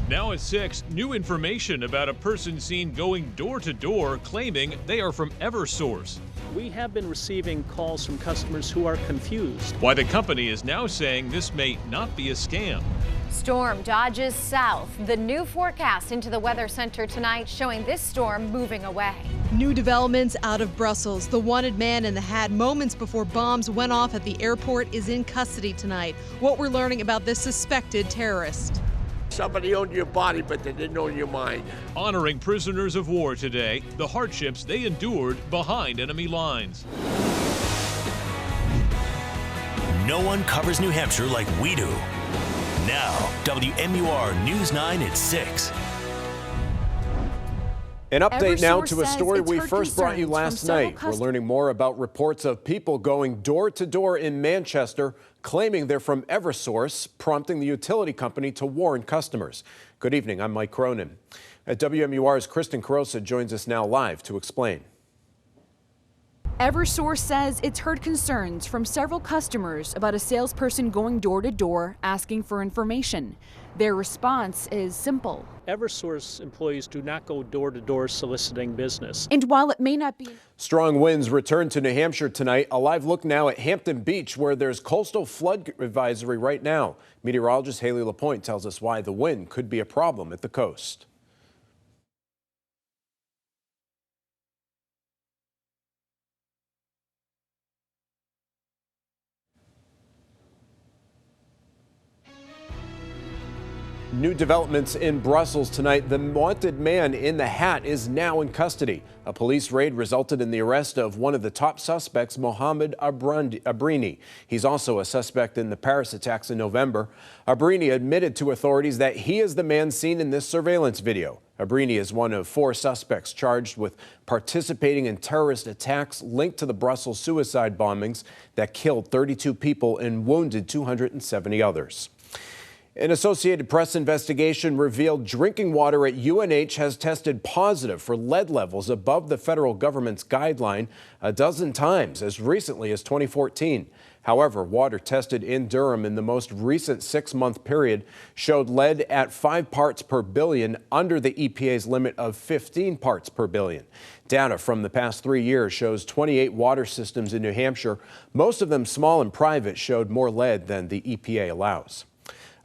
Now at 6, new information about a person seen going door to door claiming they are from Eversource. We have been receiving calls from customers who are confused. Why the company is now saying this may not be a scam. Storm dodges south. The new forecast into the Weather Center tonight showing this storm moving away. New developments out of Brussels. The wanted man in the hat moments before bombs went off at the airport is in custody tonight. What we're learning about this suspected terrorist. Somebody owned your body, but they didn't own your mind. Honoring prisoners of war today, the hardships they endured behind enemy lines. No one covers New Hampshire like we do. Now, WMUR News 9 at 6. An update now to a story we first brought you last night. We're learning more about reports of people going door to door in Manchester claiming they're from Eversource, prompting the utility company to warn customers. Good evening, I'm Mike Cronin. At WMUR's Kristen Carosa joins us now live to explain. Eversource says it's heard concerns from several customers about a salesperson going door to door asking for information. Their response is simple. Eversource employees do not go door to door soliciting business. And while it may not be... Strong winds return to New Hampshire tonight. A live look now at Hampton Beach, where there's coastal flood advisory right now. Meteorologist Haley LaPointe tells us why the wind could be a problem at the coast. New developments in Brussels tonight. The wanted man in the hat is now in custody. A police raid resulted in the arrest of one of the top suspects, Mohamed Abrini. He's also a suspect in the Paris attacks in November. Abrini admitted to authorities that he is the man seen in this surveillance video. Abrini is one of 4 suspects charged with participating in terrorist attacks linked to the Brussels suicide bombings that killed 32 people and wounded 270 others. An Associated Press investigation revealed drinking water at UNH has tested positive for lead levels above the federal government's guideline a dozen times as recently as 2014. However, water tested in Durham in the most recent 6-month period showed lead at 5 parts per billion, under the EPA's limit of 15 parts per billion. Data from the past 3 years shows 28 water systems in New Hampshire, most of them small and private, showed more lead than the EPA allows.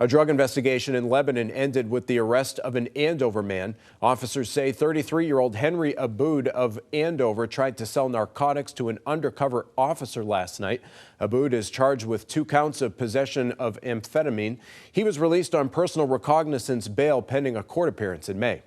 A drug investigation in Lebanon ended with the arrest of an Andover man. Officers say 33-year-old Henry Aboud of Andover tried to sell narcotics to an undercover officer last night. Aboud is charged with 2 counts of possession of amphetamine. He was released on personal recognizance bail pending a court appearance in May.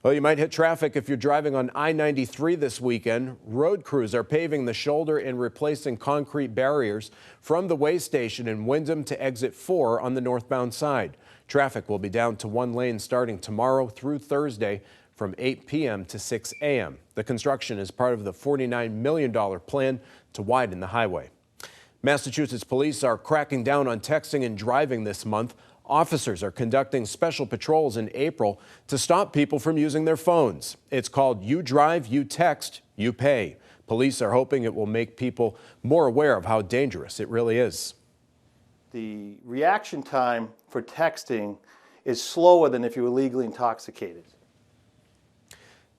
Well, you might hit traffic if you're driving on I-93 this weekend. Road crews are paving the shoulder and replacing concrete barriers from the way station in Windham to exit 4 on the northbound side. Traffic will be down to 1 lane starting tomorrow through Thursday from 8 p.m. to 6 a.m. The construction is part of the $49 million plan to widen the highway. Massachusetts police are cracking down on texting and driving this month. Officers are conducting special patrols in April to stop people from using their phones. It's called You Drive, You Text, You Pay. Police are hoping it will make people more aware of how dangerous it really is. The reaction time for texting is slower than if you were legally intoxicated.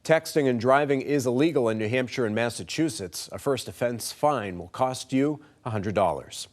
Texting and driving is illegal in New Hampshire and Massachusetts. A first offense fine will cost you $100.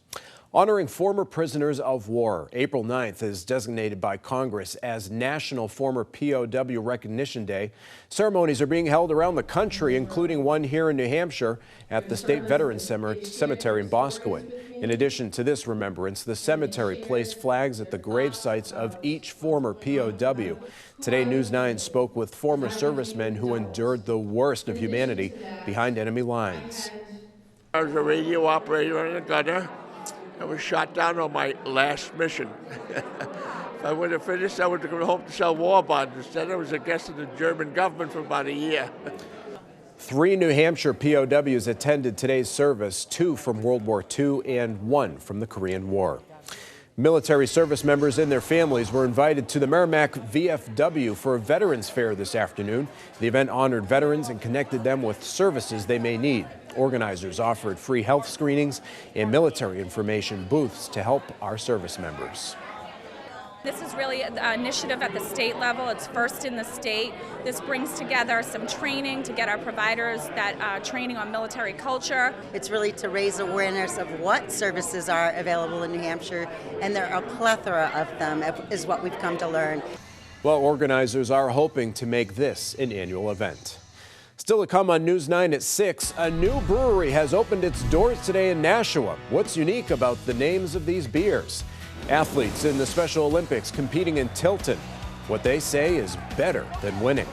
Honoring former prisoners of war. April 9th is designated by Congress as National Former POW Recognition Day. Ceremonies are being held around the country, including one here in New Hampshire at the State Veterans Cemetery in Boscawen. In addition to this remembrance, the cemetery placed flags at the grave sites of each former POW. Today, News 9 spoke with former servicemen who endured the worst of humanity behind enemy lines. I was a radio operator and a gunner. I was shot down on my last mission. If I would have finished, I would have gone home to sell war bonds. Instead, I was a guest of the German government for about a year. 3 New Hampshire POWs attended today's service, 2 from World War II and 1 from the Korean War. Military service members and their families were invited to the Merrimack VFW for a Veterans Fair this afternoon. The event honored veterans and connected them with services they may need. Organizers offered free health screenings and military information booths to help our service members. This is really an initiative at the state level. It's first in the state. This brings together some training to get our providers that training on military culture. It's really to raise awareness of what services are available in New Hampshire, and there are a plethora of them, is what we've come to learn. Well, organizers are hoping to make this an annual event. Still to come on News 9 at 6, a new brewery has opened its doors today in Nashua. What's unique about the names of these beers? Athletes in the Special Olympics competing in Tilton. What they say is better than winning.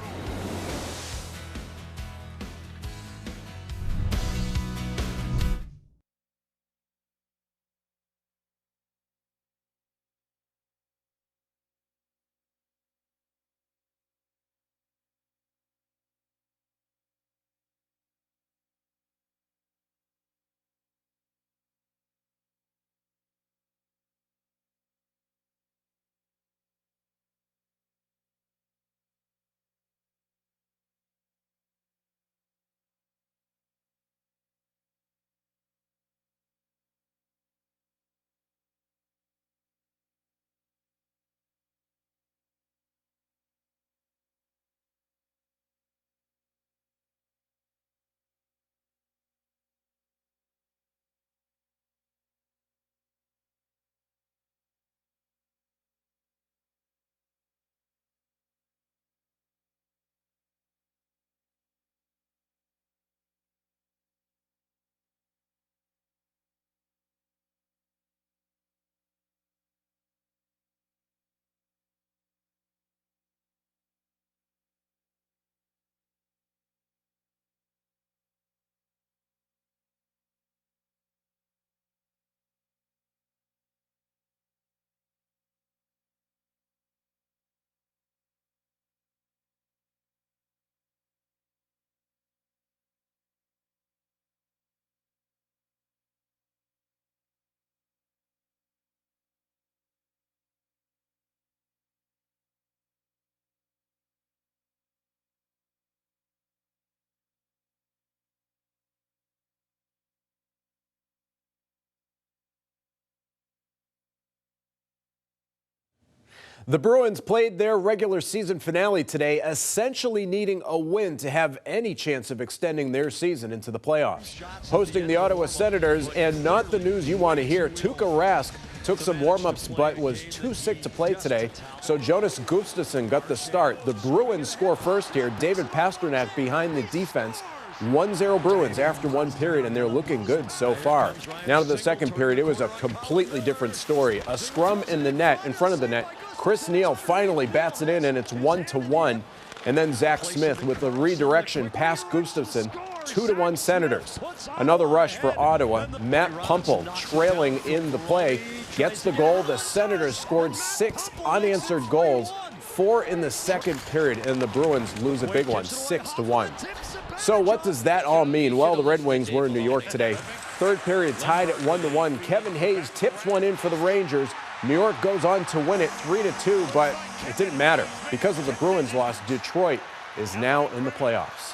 The Bruins played their regular season finale today, essentially needing a win to have any chance of extending their season into the playoffs. Hosting the Ottawa Senators, and not the news you want to hear, Tuukka Rask took some warm-ups but was too sick to play today, so Jonas Gustafsson got the start. The Bruins score first here. David Pastrnak behind the defense. 1-0 Bruins after one period, and they're looking good so far. Now to the second period, it was a completely different story. A scrum in the net, in front of the net. Chris Neal finally bats it in, and it's 1-1. And then Zach Smith with the redirection past Gustafsson, 2-1 Senators. Another rush for Ottawa. Matt Pumpel trailing in the play, gets the goal. The Senators scored 6 unanswered goals, 4 in the second period, and the Bruins lose a big one, 6-1. So what does that all mean? Well, the Red Wings were in New York today. Third period tied at 1-1. Kevin Hayes tips one in for the Rangers. New York goes on to win it 3-2, but it didn't matter. Because of the Bruins loss, Detroit is now in the playoffs.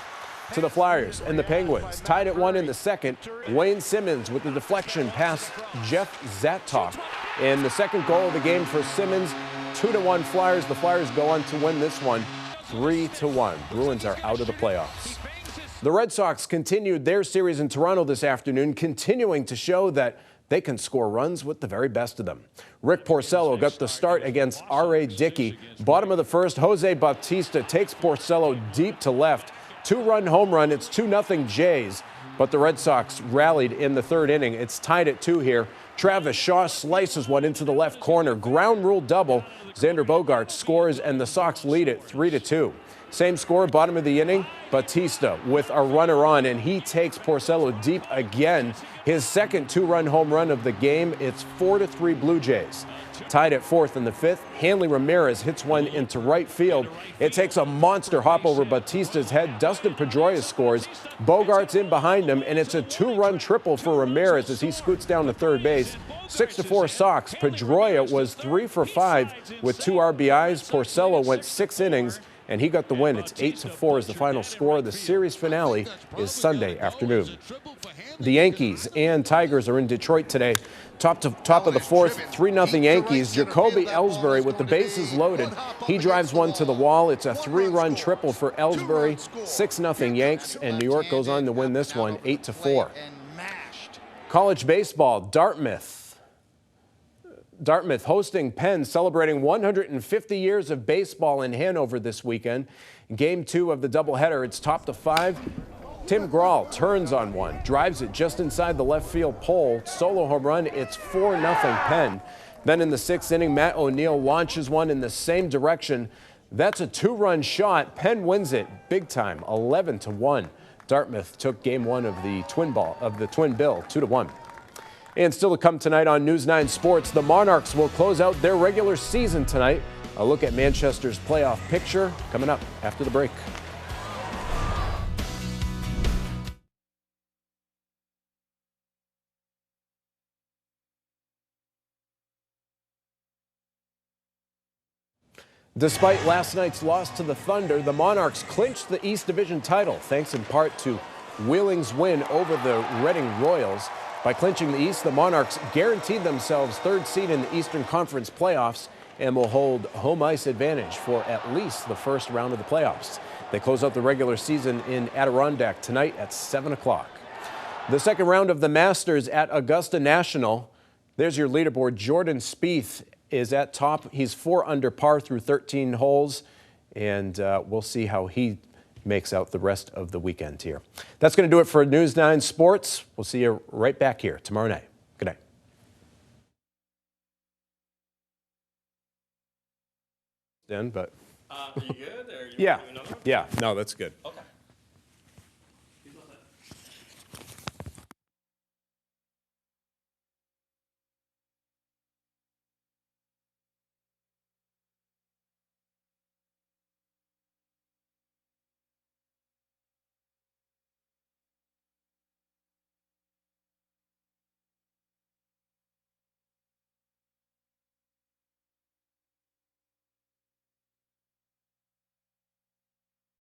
To the Flyers and the Penguins, tied at 1 in the second. Wayne Simmons with the deflection past Jeff Zatok. And the second goal of the game for Simmons, 2-1 Flyers. The Flyers go on to win this one 3-1. Bruins are out of the playoffs. The Red Sox continued their series in Toronto this afternoon, continuing to show that they can score runs with the very best of them. Rick Porcello got the start against R.A. Dickey. Bottom of the first, Jose Bautista takes Porcello deep to left. 2-run home run. It's 2-0 Jays. But the Red Sox rallied in the third inning. It's tied at 2 here. Travis Shaw slices one into the left corner. Ground rule double. Xander Bogaerts scores, and the Sox lead it 3-2. Same score, bottom of the inning. Bautista with a runner on, and he takes Porcello deep again. His second 2-run home run of the game. It's 4-3 Blue Jays. Tied at 4th in the 5th, Hanley Ramirez hits one into right field. It takes a monster hop over Bautista's head. Dustin Pedroia scores. Bogaerts in behind him, and it's a 2-run triple for Ramirez as he scoots down to third base. 6-4 Sox. Pedroia was 3 for 5 with 2 RBIs. Porcello went 6 innings, and he got the win. It's 8-4 is the final score. The series finale is Sunday afternoon. The Yankees and Tigers are in Detroit today. Top of the fourth, 3-0 Yankees. Jacoby Ellsbury with the bases loaded. He drives one to the wall. It's a 3-run triple for Ellsbury. 6-0 Yanks, and New York goes on to win this one 8-4. College baseball, Dartmouth hosting Penn, celebrating 150 years of baseball in Hanover this weekend. Game 2 of the doubleheader, it's top to 5. Tim Grahl turns on one, drives it just inside the left field pole. Solo home run, it's 4-0 Penn. Then in the 6th inning, Matt O'Neill launches one in the same direction. That's a 2-run shot. Penn wins it big time, 11-1. Dartmouth took game 1 of the twin bill, 2-1. And still to come tonight on News 9 Sports, the Monarchs will close out their regular season tonight. A look at Manchester's playoff picture coming up after the break. Despite last night's loss to the Thunder, the Monarchs clinched the East Division title, thanks in part to Wheeling's win over the Reading Royals. By clinching the East, the Monarchs guaranteed themselves 3rd seed in the Eastern Conference playoffs and will hold home ice advantage for at least the first round of the playoffs. They close out the regular season in Adirondack tonight at 7 o'clock. The second round of the Masters at Augusta National. There's your leaderboard. Jordan Spieth is at top. He's 4 under par through 13 holes, and we'll see how he makes out the rest of the weekend here. That's going to do it for News 9 Sports. We'll see you right back here tomorrow night. Good night. But are you good? Or you yeah, want to do another one? yeah, no, that's good. Okay.